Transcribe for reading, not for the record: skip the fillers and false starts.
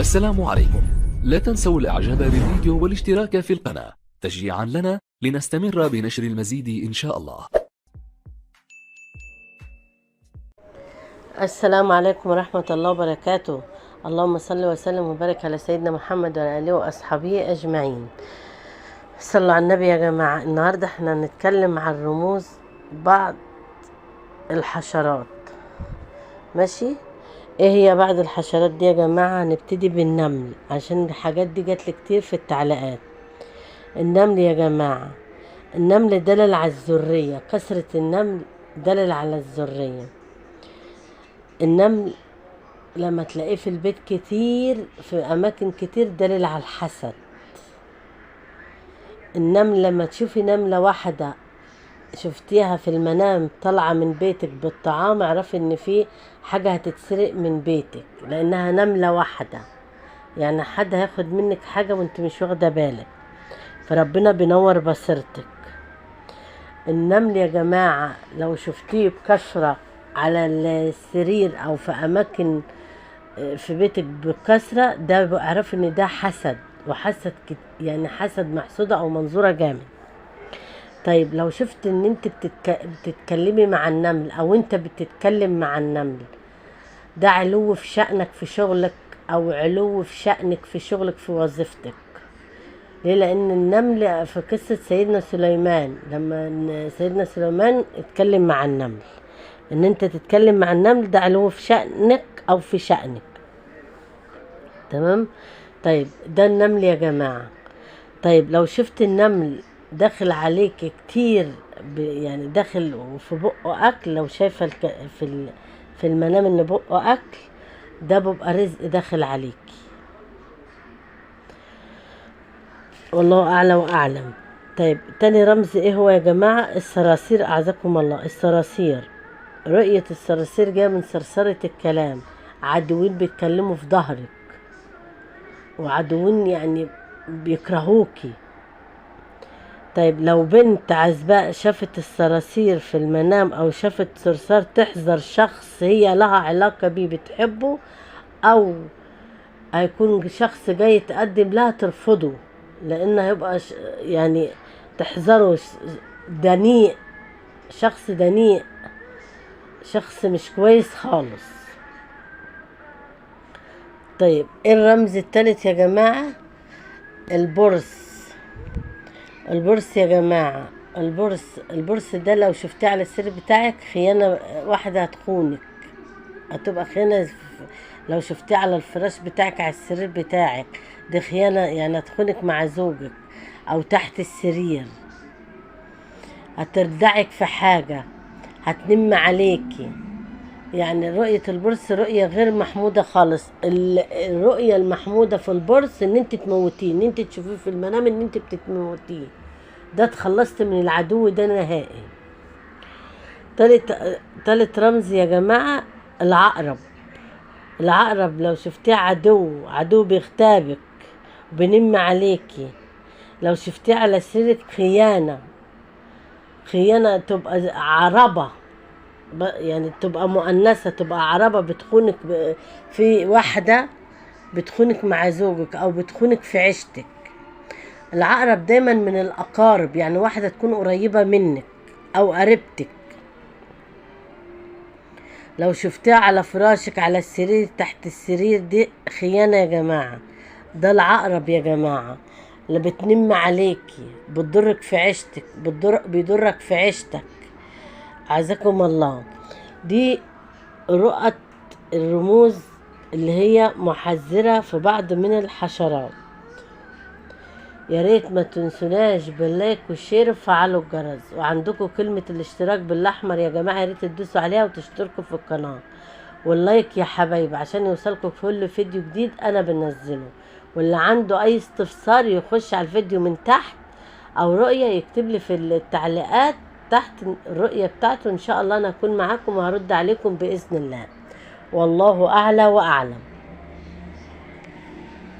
السلام عليكم. لا تنسوا الاعجاب بالفيديو والاشتراك في القناة تشجيعا لنا لنستمر بنشر المزيد ان شاء الله. السلام عليكم ورحمة الله وبركاته. اللهم صل وسلم وبارك على سيدنا محمد وعلى آله وأصحابه أجمعين. صلوا على النبي يا جماعة. النهاردة احنا هنتكلم عن رموز بعض الحشرات. ماشي، ايه هي بعض الحشرات دي يا جماعة؟ هنبتدي بالنمل عشان الحاجات دي جات لي كتير في التعليقات. النمل يا جماعة، النمل دلل على الذرية، كثرة النمل دلل على الذرية. النمل لما تلاقيه في البيت كتير في أماكن كتير دليل على الحسد. النمل لما تشوفي نملة واحدة شفتيها في المنام طالعة من بيتك بالطعام، اعرفي ان في حاجة هتتسرق من بيتك، لانها نملة واحدة، يعني حد هياخد منك حاجة وانت مش واخدة بالك، فربنا بينور بصيرتك. النمل يا جماعة لو شفتيه بكثرة على السرير او في اماكن في بيتك بكثرة، ده اعرفي ان ده حسد، وحسد يعني حسد محسودة او منظورة جامد. طيب لو شفت ان انت بتتكلمي مع النمل او انت بتتكلم مع النمل، ده علو في شأنك في شغلك، او علو في شأنك في شغلك في وظيفتك. ليه؟ لان النمل في قصة سيدنا سليمان، لما سيدنا سليمان اتكلم مع النمل، ان انت تتكلم مع النمل ده علو في شأنك او في شأنك. تمام. طيب ده النمل يا جماعة. طيب لو شفت النمل داخل عليك كتير يعني داخل في بقه اكل، لو شايفه في المنام ان بقه اكل، ده بيبقى رزق داخل عليك. والله اعلى واعلم. طيب تاني رمز ايه هو يا جماعه؟ الصراصير، اعزكم الله. الصراصير، رؤيه الصراصير جايه من صرصره الكلام، عدوين بيتكلموا في ظهرك، وعدوين يعني بيكرهوكي. طيب لو بنت عزباء شافت الصراصير في المنام او شافت صرصار، تحذر شخص هي لها علاقة بيه بتحبه، او هيكون شخص جاي يتقدم لها ترفضه، لان هيبقى يعني تحذره، دنيء، شخص دنيء، شخص مش كويس خالص. طيب ايه الرمز الثالث يا جماعة؟ البرص. البرص يا جماعة، البرص ده لو شفتيه على السرير بتاعك، خيانة واحدة هتخونك، هتبقى خيانة. لو شفتيه على الفراش بتاعك على السرير بتاعك، دي خيانة، يعني هتخونك مع زوجك، او تحت السرير، هتردعك في حاجة، هتنم عليكي. يعني رؤية البرص رؤية غير محمودة خالص. الرؤية المحمودة في البرص ان انت تموتيه، ان انت تشوفيه في المنام ان انت بتموتيه، ده اتخلصت من العدو ده نهائي. تالت رمز يا جماعة العقرب. العقرب لو شفتيه عدو بيغتابك وبينم عليكي، لو شفتيه على سريرك خيانة تبقى عربة، يعني تبقى مؤنثة، تبقى عربة بتخونك في واحدة بتخونك مع زوجك او بتخونك في عيشتك. العقرب دايما من الاقارب، يعني واحدة تكون قريبة منك او قريبتك. لو شفتها على فراشك على السرير تحت السرير، دي خيانة يا جماعة، ده العقرب يا جماعة، اللي بتنم عليكي، بتضرك في عيشتك، بيضرك في عيشتك، عزكم الله. دي رؤى الرموز اللي هي محذرة في بعض من الحشرات. يا ريت ما تنسوناش باللايك والشير وفعلوا الجرس، وعندكم كلمة الاشتراك بالاحمر يا جماعة، يا ريت تدوسوا عليها وتشتركوا في القناة، واللايك يا حبايب عشان يوصلكم كل فيديو جديد انا بنزله. واللي عنده اي استفسار يخش على الفيديو من تحت، او رؤية يكتب لي في التعليقات تحت الرؤية بتاعته، ان شاء الله انا اكون معاكم وهرد عليكم باذن الله. والله اعلى واعلم.